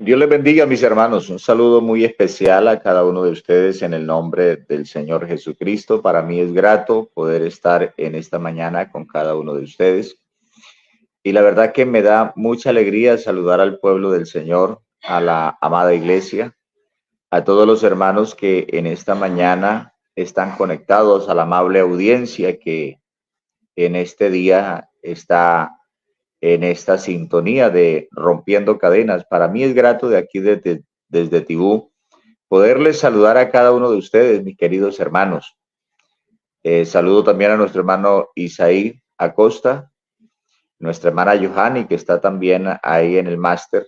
Dios les bendiga, mis hermanos. Un saludo muy especial a cada uno de ustedes en el nombre del Señor Jesucristo. Para mí es grato poder estar en esta mañana con cada uno de ustedes. Y la verdad que me da mucha alegría saludar al pueblo del Señor, a la amada iglesia, a todos los hermanos que en esta mañana están conectados, a la amable audiencia que en este día está en esta sintonía de Rompiendo Cadenas. Para mí es grato de aquí desde Tibú poderles saludar a cada uno de ustedes, mis queridos hermanos. Saludo también a nuestro hermano Isaí Acosta, nuestra hermana Johanny, que está también ahí en el máster.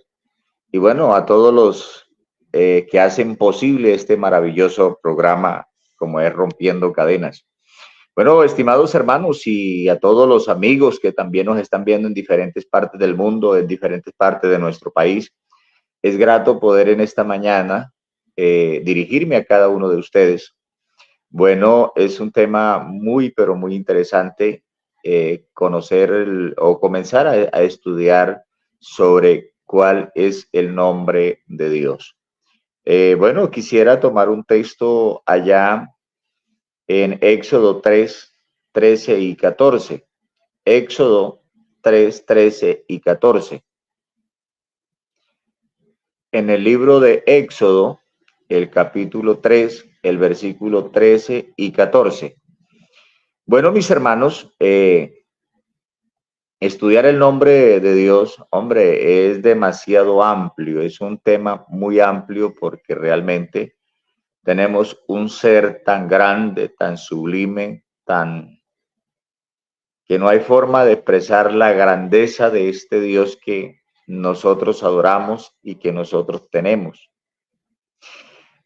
Y bueno, a todos los que hacen posible este maravilloso programa como es Rompiendo Cadenas. Bueno, estimados hermanos y a todos los amigos que también nos están viendo en diferentes partes del mundo, en diferentes partes de nuestro país, es grato poder en esta mañana dirigirme a cada uno de ustedes. Bueno, es un tema muy, pero muy interesante conocer o comenzar a estudiar sobre cuál es el nombre de Dios. Bueno, quisiera tomar un texto allá en Éxodo 3, 13 y 14. Éxodo 3, 13 y 14. En el libro de Éxodo, el capítulo 3, el versículo 13 y 14. Bueno, mis hermanos, estudiar el nombre de Dios, hombre, es demasiado amplio, es un tema muy amplio porque realmente tenemos un ser tan grande, tan sublime, tan que no hay forma de expresar la grandeza de este Dios que nosotros adoramos y que nosotros tenemos.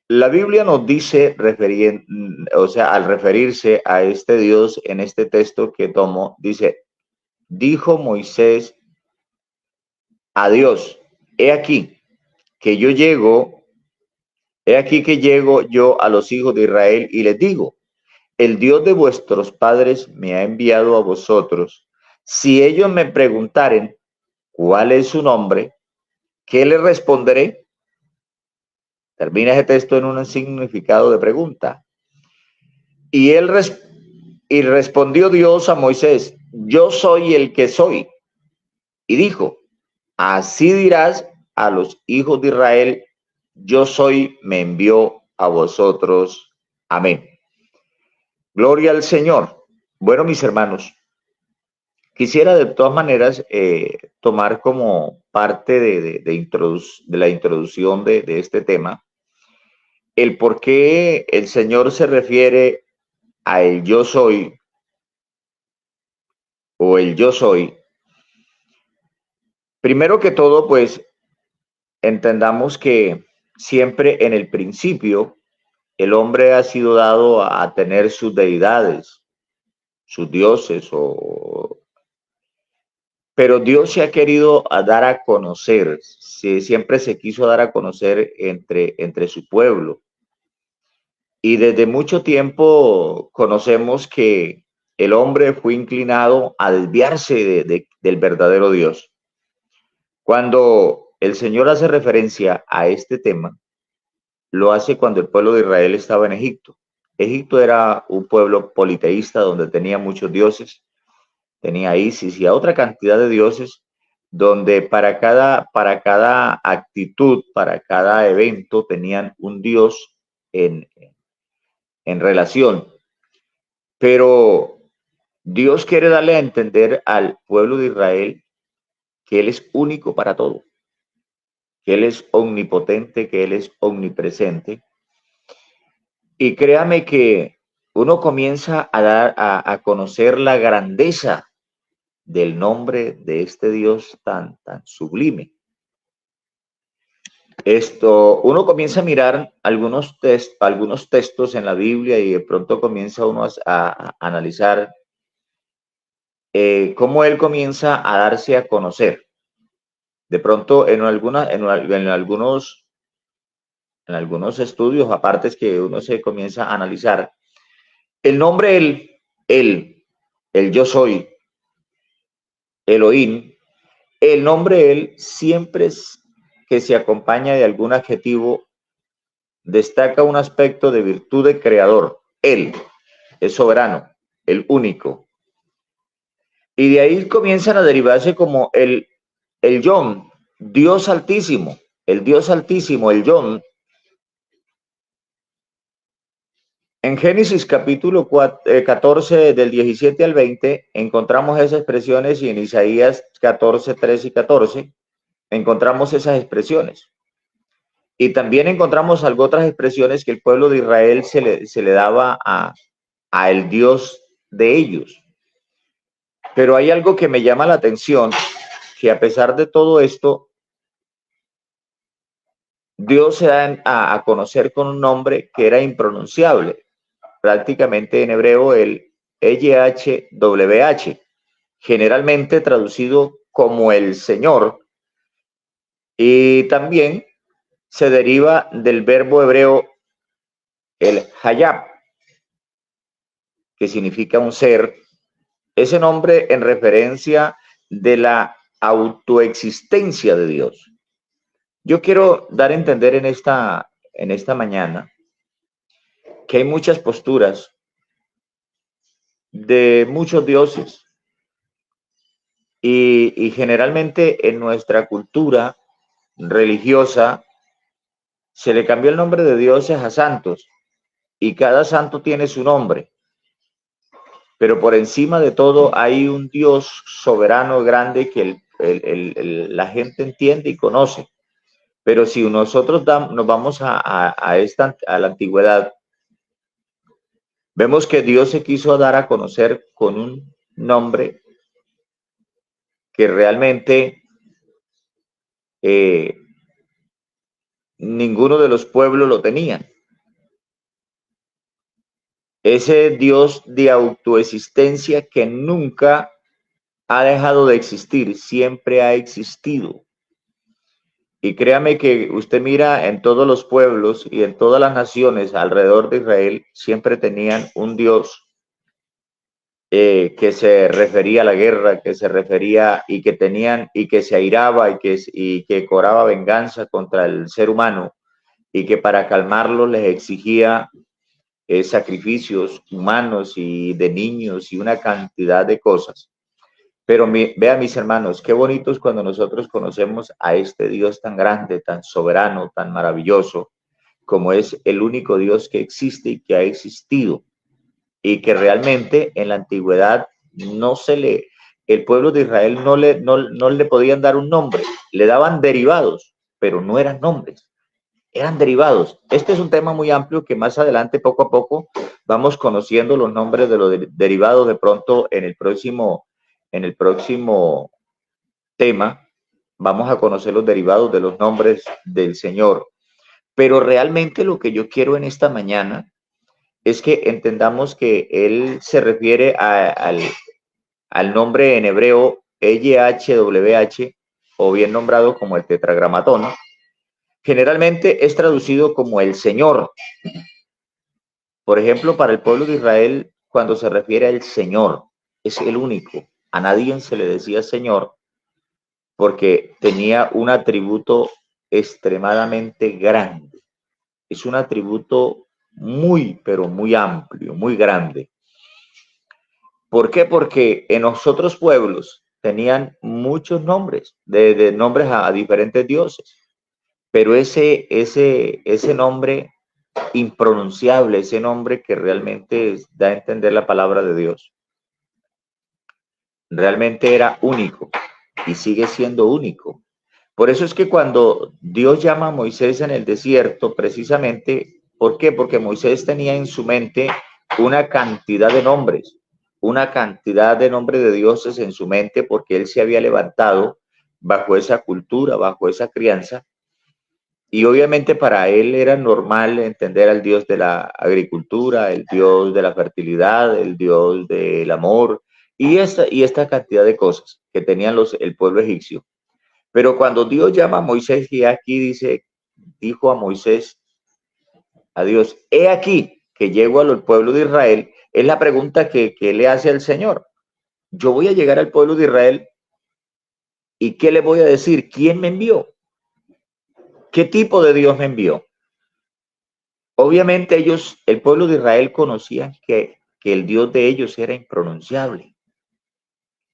La Biblia nos dice, al referirse a este Dios en este texto que tomo, dice, dijo Moisés a Dios, he aquí que yo llego, he aquí que llego yo a los hijos de Israel y les digo, el Dios de vuestros padres me ha enviado a vosotros. Si ellos me preguntaren cuál es su nombre, ¿qué les responderé? Termina ese texto en un significado de pregunta. Y y respondió Dios a Moisés, yo soy el que soy. Y dijo, así dirás a los hijos de Israel, yo soy, me envió a vosotros. Amén. Gloria al Señor. Bueno, mis hermanos, quisiera de todas maneras tomar como parte de la introducción de este tema el por qué el Señor se refiere a el yo soy o el yo soy. Primero que todo, pues entendamos que siempre en el principio el hombre ha sido dado a tener sus deidades, sus dioses, pero Dios se ha querido dar a conocer, siempre se quiso dar a conocer entre su pueblo. Y desde mucho tiempo conocemos que el hombre fue inclinado a desviarse del verdadero Dios. Cuando el Señor hace referencia a este tema, lo hace cuando el pueblo de Israel estaba en Egipto. Egipto era un pueblo politeísta donde tenía muchos dioses, tenía Isis y a otra cantidad de dioses, donde para cada actitud, para cada evento, tenían un dios en relación. Pero Dios quiere darle a entender al pueblo de Israel que Él es único para todo, que Él es omnipotente, que Él es omnipresente. Y créame que uno comienza a conocer la grandeza del nombre de este Dios tan sublime. Uno comienza a mirar algunos textos en la Biblia y de pronto comienza uno a analizar cómo Él comienza a darse a conocer. De pronto en algunos estudios aparte que uno se comienza a analizar, el nombre el yo soy, Elohim, el nombre él siempre que se acompaña de algún adjetivo destaca un aspecto de virtud de creador. Él es soberano, el único. Y de ahí comienzan a derivarse como el Yom, Dios altísimo, el Dios altísimo, el Yom. En Génesis capítulo 14 del 17 al 20 encontramos esas expresiones y en Isaías 14, 13 y 14 encontramos esas expresiones. Y también encontramos algo otras expresiones que el pueblo de Israel se le daba a el Dios de ellos. Pero hay algo que me llama la atención, que a pesar de todo esto, Dios se da a conocer con un nombre que era impronunciable, prácticamente en hebreo el YHWH, generalmente traducido como el Señor, y también se deriva del verbo hebreo el Hayab, que significa un ser. Ese nombre en referencia de la autoexistencia de Dios. Yo quiero dar a entender en esta mañana que hay muchas posturas de muchos dioses y generalmente en nuestra cultura religiosa se le cambió el nombre de dioses a santos y cada santo tiene su nombre. Pero por encima de todo hay un Dios soberano grande que la gente entiende y conoce. Pero si nosotros nos vamos a la antigüedad, vemos que Dios se quiso dar a conocer con un nombre que realmente ninguno de los pueblos lo tenía. Ese Dios de autoexistencia que nunca ha dejado de existir, siempre ha existido. Y créame que usted mira en todos los pueblos y en todas las naciones alrededor de Israel, siempre tenían un Dios que se refería a la guerra, que se refería y que tenían y que se airaba y que cobraba venganza contra el ser humano y que para calmarlo les exigía sacrificios humanos y de niños y una cantidad de cosas. Pero vean mis hermanos, qué bonito es cuando nosotros conocemos a este Dios tan grande, tan soberano, tan maravilloso, como es el único Dios que existe y que ha existido. Y que realmente en la antigüedad el pueblo de Israel no le podían dar un nombre, le daban derivados, pero no eran nombres, eran derivados. Este es un tema muy amplio que más adelante, poco a poco, vamos conociendo los nombres de los derivados de pronto en el próximo tema, vamos a conocer los derivados de los nombres del Señor. Pero realmente lo que yo quiero en esta mañana es que entendamos que él se refiere al nombre en hebreo YHWH, o bien nombrado como el tetragramatón. Generalmente es traducido como el Señor. Por ejemplo, para el pueblo de Israel, cuando se refiere al Señor, es el único. A nadie se le decía Señor porque tenía un atributo extremadamente grande. Es un atributo muy, pero muy amplio, muy grande. ¿Por qué? Porque en los otros pueblos tenían muchos nombres, de nombres a diferentes dioses, pero ese nombre impronunciable, ese nombre que realmente da a entender la palabra de Dios, realmente era único y sigue siendo único. Por eso es que cuando Dios llama a Moisés en el desierto, precisamente, ¿por qué? Porque Moisés tenía en su mente una cantidad de nombres de dioses en su mente, porque él se había levantado bajo esa cultura, bajo esa crianza, y obviamente para él era normal entender al Dios de la agricultura, el Dios de la fertilidad, el Dios del amor, y esta cantidad de cosas que tenían el pueblo egipcio. Pero cuando Dios llama a Moisés, y aquí dijo a Moisés, a Dios, he aquí que llego al pueblo de Israel, es la pregunta que le hace al Señor. Yo voy a llegar al pueblo de Israel y ¿qué le voy a decir? ¿Quién me envió? ¿Qué tipo de Dios me envió? Obviamente ellos, el pueblo de Israel conocía que el Dios de ellos era impronunciable.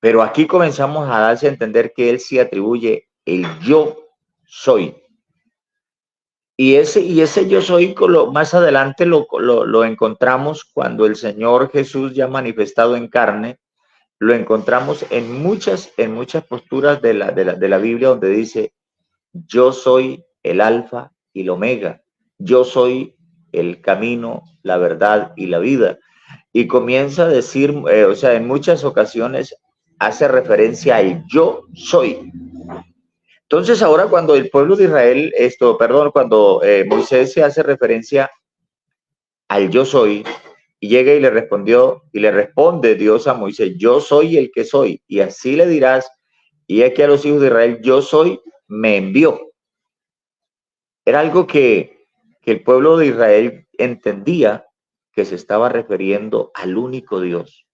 Pero aquí comenzamos a darse a entender que él sí atribuye el yo soy. Y ese yo soy, más adelante lo encontramos cuando el Señor Jesús ya manifestado en carne, lo encontramos en muchas posturas de la Biblia donde dice, yo soy el alfa y el omega, yo soy el camino, la verdad y la vida. Y comienza a decir, o sea, en muchas ocasiones hace referencia al yo soy. Entonces ahora cuando el pueblo de Israel, cuando Moisés se hace referencia al yo soy, y llega y le respondió, y le responde Dios a Moisés, yo soy el que soy, y así le dirás, y aquí a los hijos de Israel, yo soy, me envió. Era algo que el pueblo de Israel entendía que se estaba refiriendo al único Dios,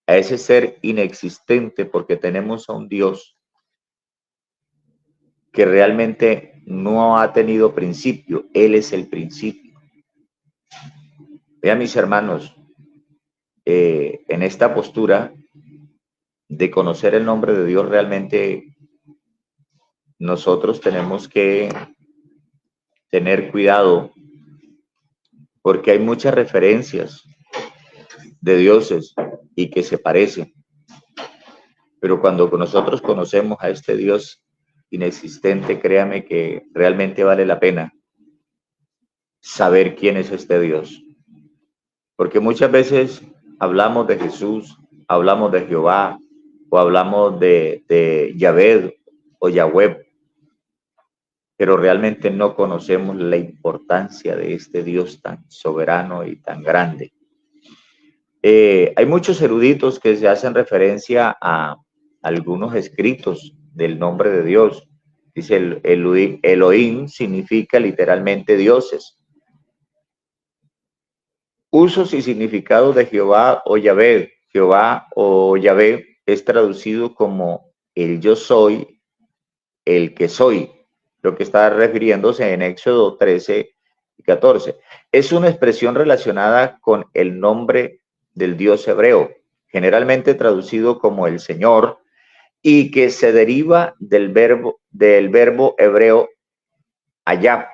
a ese ser inexistente, porque tenemos a un Dios que realmente no ha tenido principio, Él es el principio. Vean mis hermanos, en esta postura de conocer el nombre de Dios, realmente nosotros tenemos que tener cuidado porque hay muchas referencias de dioses y que se parecen. Pero cuando nosotros conocemos a este Dios inexistente, créame que realmente vale la pena saber quién es este Dios. Porque muchas veces hablamos de Jesús, hablamos de Jehová, o hablamos de Yahvé o Yahweh, pero realmente no conocemos la importancia de este Dios tan soberano y tan grande. Hay muchos eruditos que se hacen referencia a algunos escritos del nombre de Dios. Dice Elohim significa literalmente dioses. Usos y significados de Jehová o Yahvé. Jehová o Yahvé es traducido como el yo soy, el que soy, lo que está refiriéndose en Éxodo 13 y 14. Es una expresión relacionada con el nombre del Dios hebreo, generalmente traducido como el Señor, y que se deriva del verbo hebreo hayab,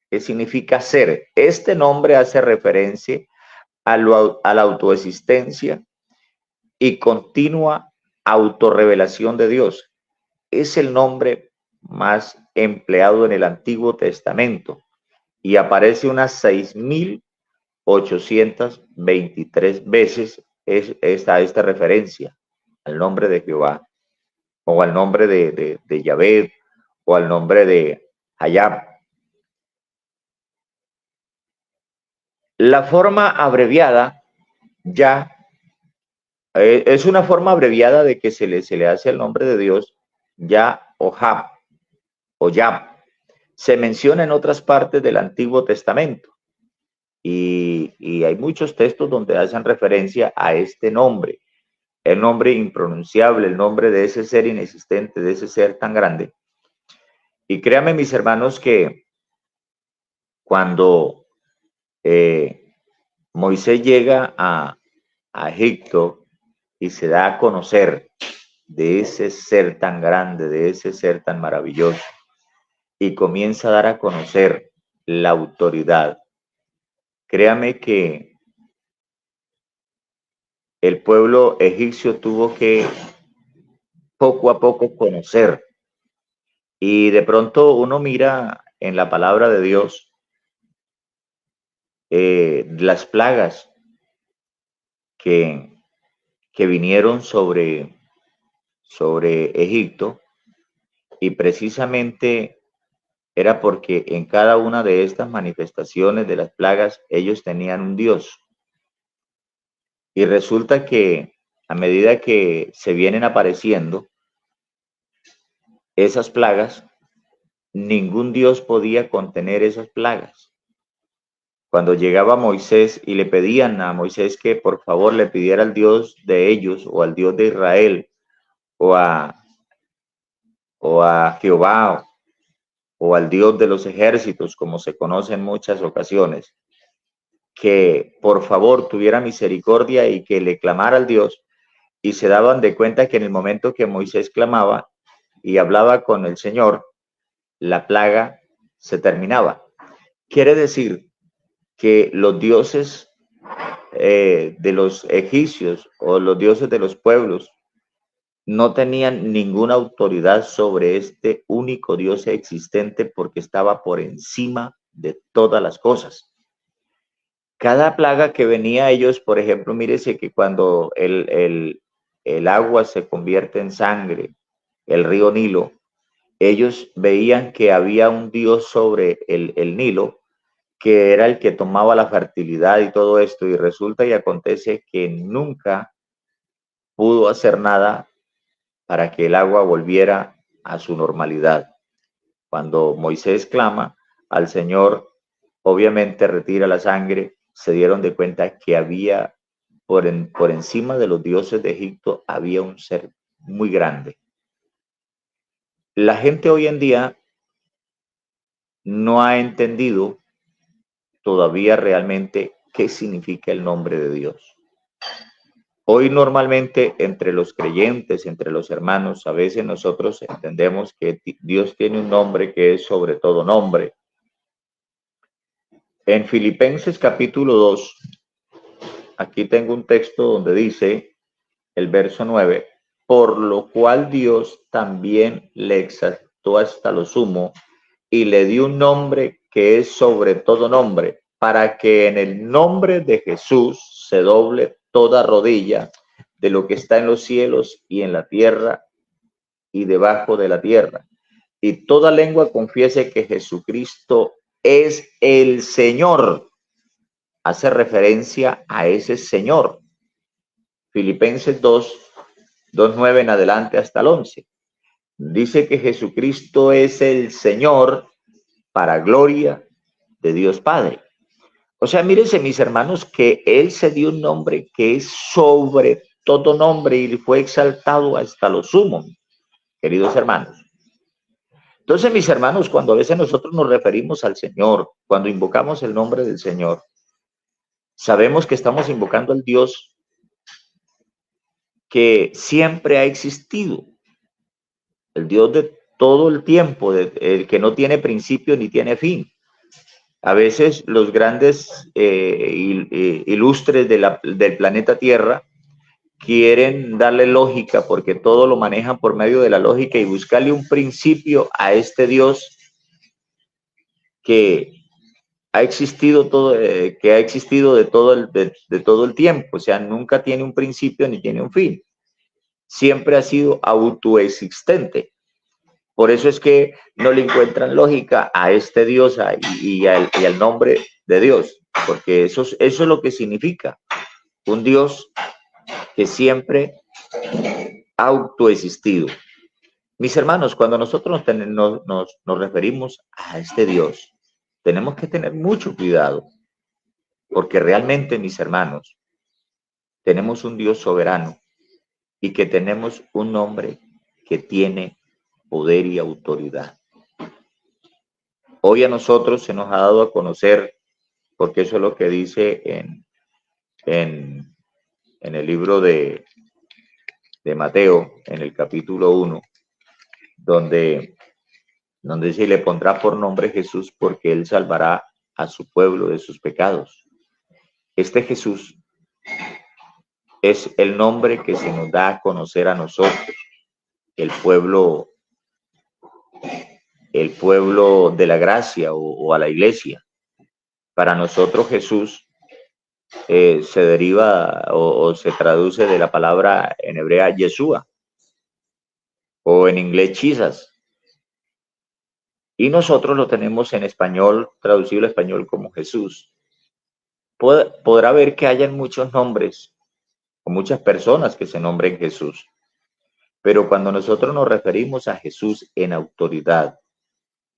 que significa ser. Este nombre hace referencia a la autoexistencia y continua autorrevelación de Dios. Es el nombre más empleado en el Antiguo Testamento y aparece unas 6.823 veces esta referencia al nombre de Jehová o al nombre de Yahvé o al nombre de Hayab. La forma abreviada ya es una forma abreviada de que se le hace el nombre de Dios Ya o Jab o Yab. Se menciona en otras partes del Antiguo Testamento y hay muchos textos donde hacen referencia a este nombre, el nombre impronunciable, el nombre de ese ser inexistente, de ese ser tan grande. Y créanme, mis hermanos, que cuando Moisés llega a Egipto y se da a conocer de ese ser tan grande, de ese ser tan maravilloso, y comienza a dar a conocer la autoridad, créame que el pueblo egipcio tuvo que poco a poco conocer. Y de pronto uno mira en la palabra de Dios las plagas que, que vinieron sobre Egipto, y precisamente era porque en cada una de estas manifestaciones de las plagas ellos tenían un Dios. Y resulta que a medida que se vienen apareciendo esas plagas, ningún Dios podía contener esas plagas. Cuando llegaba Moisés y le pedían a Moisés que por favor le pidiera al Dios de ellos o al Dios de Israel o a Jehová o al Dios de los ejércitos, como se conoce en muchas ocasiones, que por favor tuviera misericordia y que le clamara al Dios, y se daban de cuenta que en el momento que Moisés clamaba y hablaba con el Señor, la plaga se terminaba. Quiere decir que los dioses de los egipcios o los dioses de los pueblos no tenían ninguna autoridad sobre este único Dios existente porque estaba por encima de todas las cosas. Cada plaga que venía a ellos, por ejemplo, mírese que cuando el agua se convierte en sangre, el río Nilo, ellos veían que había un Dios sobre el Nilo, que era el que tomaba la fertilidad y todo esto, y resulta y acontece que nunca pudo hacer nada para que el agua volviera a su normalidad. Cuando Moisés clama al Señor, obviamente retira la sangre, se dieron de cuenta que había por encima de los dioses de Egipto, había un ser muy grande. La gente hoy en día no ha entendido todavía realmente qué significa el nombre de Dios. Hoy normalmente entre los creyentes, entre los hermanos, a veces nosotros entendemos que Dios tiene un nombre que es sobre todo nombre. En Filipenses capítulo 2, aquí tengo un texto donde dice el verso 9, por lo cual Dios también le exaltó hasta lo sumo y le dio un nombre que es sobre todo nombre, para que en el nombre de Jesús se doble toda rodilla de lo que está en los cielos y en la tierra y debajo de la tierra, y toda lengua confiese que Jesucristo es el Señor. Hace referencia a ese Señor. Filipenses 2:9 en adelante hasta el 11. Dice que Jesucristo es el Señor para gloria de Dios Padre. O sea, mírense mis hermanos que Él se dio un nombre que es sobre todo nombre y fue exaltado hasta lo sumo, queridos hermanos. Entonces, mis hermanos, cuando a veces nosotros nos referimos al Señor, cuando invocamos el nombre del Señor, sabemos que estamos invocando al Dios que siempre ha existido, el Dios de todo el tiempo, el que no tiene principio ni tiene fin. A veces los grandes ilustres del planeta Tierra quieren darle lógica porque todo lo manejan por medio de la lógica y buscarle un principio a este Dios que ha existido de todo el tiempo, o sea, nunca tiene un principio ni tiene un fin, siempre ha sido autoexistente. Por eso es que no le encuentran lógica a este Dios y al nombre de Dios, porque eso es lo que significa un Dios que siempre ha autoexistido. Mis hermanos, cuando nosotros nos referimos a este Dios, tenemos que tener mucho cuidado, porque realmente, mis hermanos, tenemos un Dios soberano y que tenemos un nombre que tiene poder y autoridad. Hoy a nosotros se nos ha dado a conocer, porque eso es lo que dice en el libro de Mateo, en el capítulo 1, donde se le pondrá por nombre Jesús porque él salvará a su pueblo de sus pecados. Este Jesús es el nombre que se nos da a conocer a nosotros, el pueblo de la gracia o a la iglesia. Para nosotros Jesús se deriva o se traduce de la palabra en hebrea Yeshua o en inglés Jesus. Y nosotros lo tenemos en español, traducido al español como Jesús. Podrá ver que hayan muchos nombres o muchas personas que se nombren Jesús. Pero cuando nosotros nos referimos a Jesús en autoridad,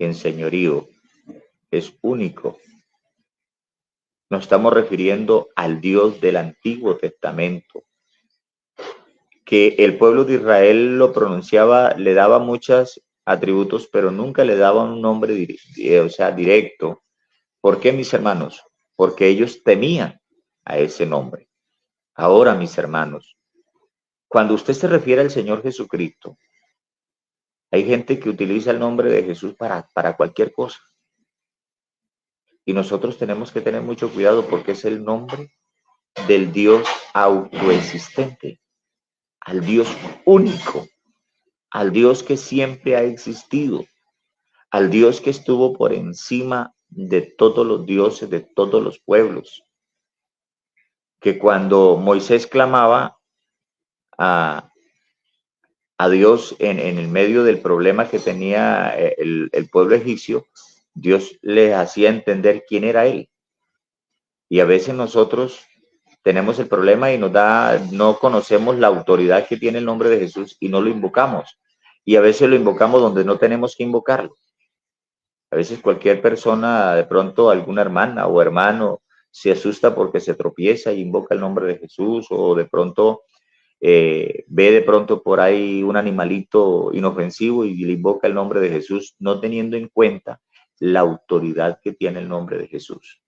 en señorío, es único. Nos estamos refiriendo al Dios del Antiguo Testamento, que el pueblo de Israel lo pronunciaba, le daba muchas atributos, pero nunca le daban un nombre o sea, directo. ¿Por qué, mis hermanos? Porque ellos temían a ese nombre. Ahora, mis hermanos, cuando usted se refiere al Señor Jesucristo, hay gente que utiliza el nombre de Jesús para cualquier cosa. Y nosotros tenemos que tener mucho cuidado porque es el nombre del Dios autoexistente, al Dios único, al Dios que siempre ha existido, al Dios que estuvo por encima de todos los dioses, de todos los pueblos, que cuando Moisés clamaba a, a Dios en el medio del problema que tenía el pueblo egipcio, Dios le hacía entender quién era él. Y a veces nosotros tenemos el problema y no conocemos la autoridad que tiene el nombre de Jesús y no lo invocamos. Y a veces lo invocamos donde no tenemos que invocarlo. A veces cualquier persona, de pronto alguna hermana o hermano, se asusta porque se tropieza y invoca el nombre de Jesús, o de pronto ve de pronto por ahí un animalito inofensivo y le invoca el nombre de Jesús, no teniendo en cuenta la autoridad que tiene el nombre de Jesús.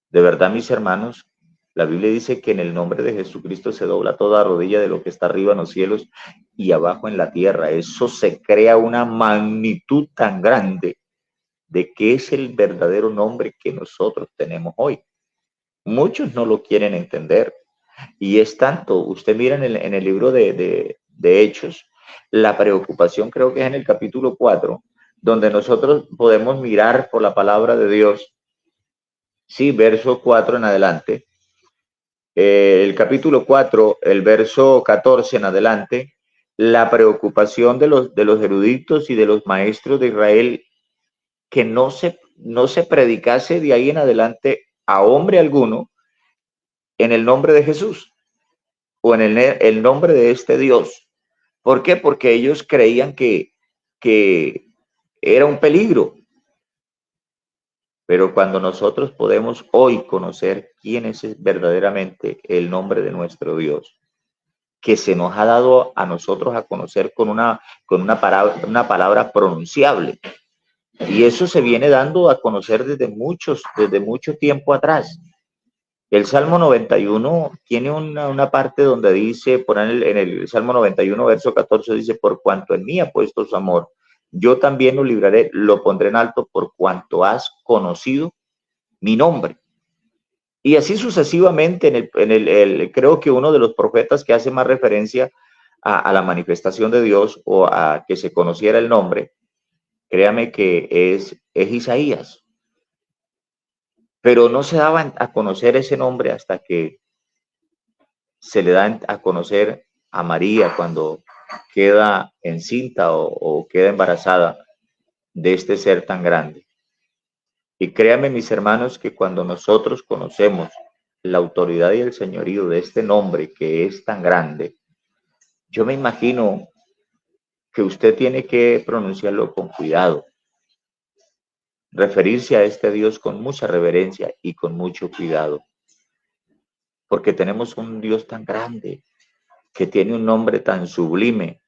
De verdad, mis hermanos, la Biblia dice que en el nombre de Jesucristo se dobla toda rodilla de lo que está arriba en los cielos y abajo en la tierra. Eso se crea una magnitud tan grande de que es el verdadero nombre que nosotros tenemos hoy. Muchos no lo quieren entender. Y es tanto, usted mira en el libro de Hechos, la preocupación, creo que es en el capítulo 4, donde nosotros podemos mirar por la palabra de Dios. Sí, verso 4 en adelante. El capítulo 4, el verso 14 en adelante, la preocupación de los eruditos y de los maestros de Israel, que no se predicase de ahí en adelante a hombre alguno en el nombre de Jesús o en el nombre de este Dios. ¿Por qué? Porque ellos creían que era un peligro. Pero cuando nosotros podemos hoy conocer quién es verdaderamente el nombre de nuestro Dios, que se nos ha dado a nosotros a conocer con una palabra pronunciable. Y eso se viene dando a conocer desde mucho tiempo atrás. El Salmo 91 tiene una parte donde dice, por en el Salmo 91, verso 14, dice, por cuanto en mí ha puesto su amor, yo también lo libraré, lo pondré en alto por cuanto has conocido mi nombre. Y así sucesivamente, creo que uno de los profetas que hace más referencia a la manifestación de Dios o a que se conociera el nombre, créame que es Isaías. Pero no se daba a conocer ese nombre hasta que se le da a conocer a María cuando queda encinta o queda embarazada de este ser tan grande. Y créanme, mis hermanos, que cuando nosotros conocemos la autoridad y el señorío de este nombre que es tan grande, yo me imagino que usted tiene que pronunciarlo con cuidado, referirse a este Dios con mucha reverencia y con mucho cuidado, porque tenemos un Dios tan grande, que tiene un nombre tan sublime,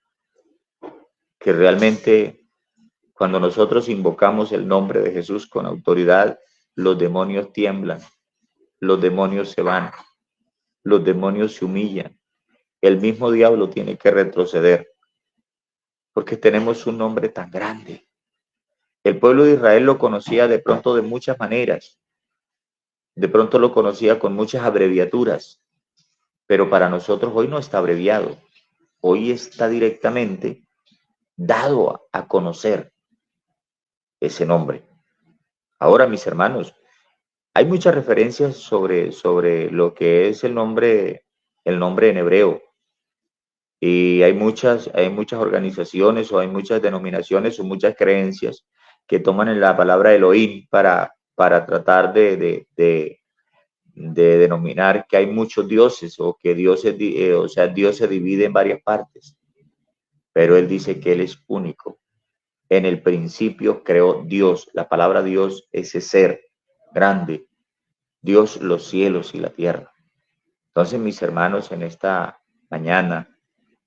que realmente cuando nosotros invocamos el nombre de Jesús con autoridad, los demonios tiemblan, los demonios se van, los demonios se humillan, el mismo diablo tiene que retroceder, porque tenemos un nombre tan grande. El pueblo de Israel lo conocía de pronto de muchas maneras, de pronto lo conocía con muchas abreviaturas, pero para nosotros hoy no está abreviado, hoy está directamente dado a conocer ese nombre. Ahora, mis hermanos, hay muchas referencias sobre lo que es el nombre en hebreo. Y hay muchas organizaciones o hay muchas denominaciones o muchas creencias que toman en la palabra Elohim para tratar de denominar que hay muchos dioses o que Dios se divide en varias partes. Pero él dice que él es único. En el principio creó Dios. La palabra Dios, ese ser grande, Dios, los cielos y la tierra. Entonces, mis hermanos, en esta mañana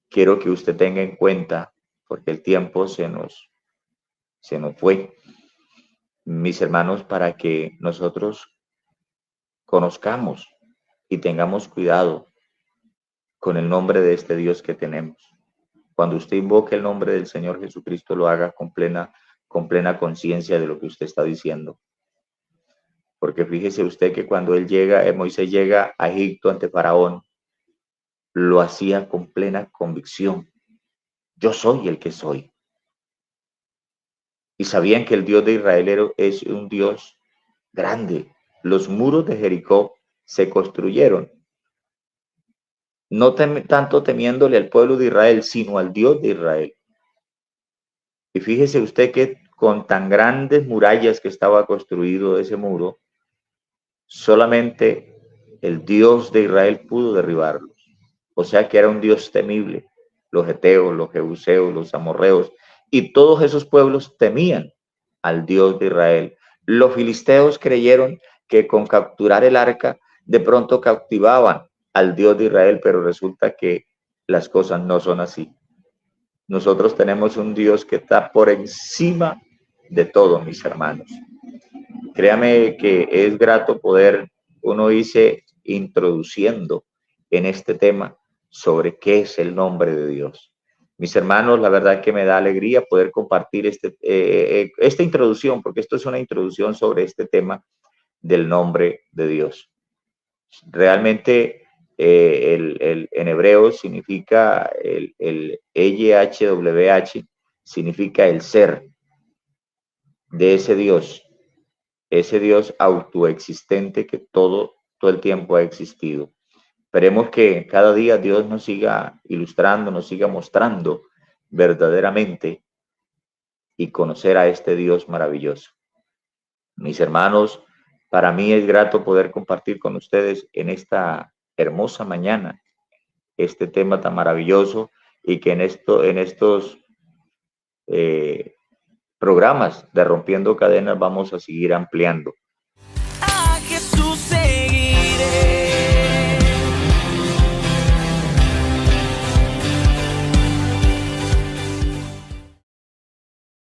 quiero que usted tenga en cuenta porque el tiempo se nos fue, mis hermanos, para que nosotros conozcamos y tengamos cuidado con el nombre de este Dios que tenemos. Cuando usted invoque el nombre del Señor Jesucristo, lo haga con plena conciencia de lo que usted está diciendo. Porque fíjese usted que cuando Moisés llega a Egipto ante Faraón, lo hacía con plena convicción. Yo soy el que soy. Y sabían que el Dios de Israel es un Dios grande. Los muros de Jericó se construyeron, no tanto temiéndole al pueblo de Israel, sino al Dios de Israel. Y fíjese usted que con tan grandes murallas que estaba construido ese muro, solamente el Dios de Israel pudo derribarlos. O sea que era un Dios temible. Los heteos, los jebuseos, los amorreos y todos esos pueblos temían al Dios de Israel. Los filisteos creyeron que con capturar el arca de pronto cautivaban al Dios de Israel, pero resulta que las cosas no son así. Nosotros tenemos un Dios que está por encima de todo, mis hermanos. Créame que es grato poder uno irse introduciendo en este tema sobre qué es el nombre de Dios. Mis hermanos, la verdad que me da alegría poder compartir esta introducción, porque esto es una introducción sobre este tema del nombre de Dios. Realmente en hebreo significa el YHWH, significa el ser de ese Dios autoexistente que todo el tiempo ha existido. Esperemos que cada día Dios nos siga ilustrando, nos siga mostrando verdaderamente y conocer a este Dios maravilloso. Mis hermanos, para mí es grato poder compartir con ustedes en esta hermosa mañana este tema tan maravilloso y que en estos programas de Rompiendo Cadenas vamos a seguir ampliando.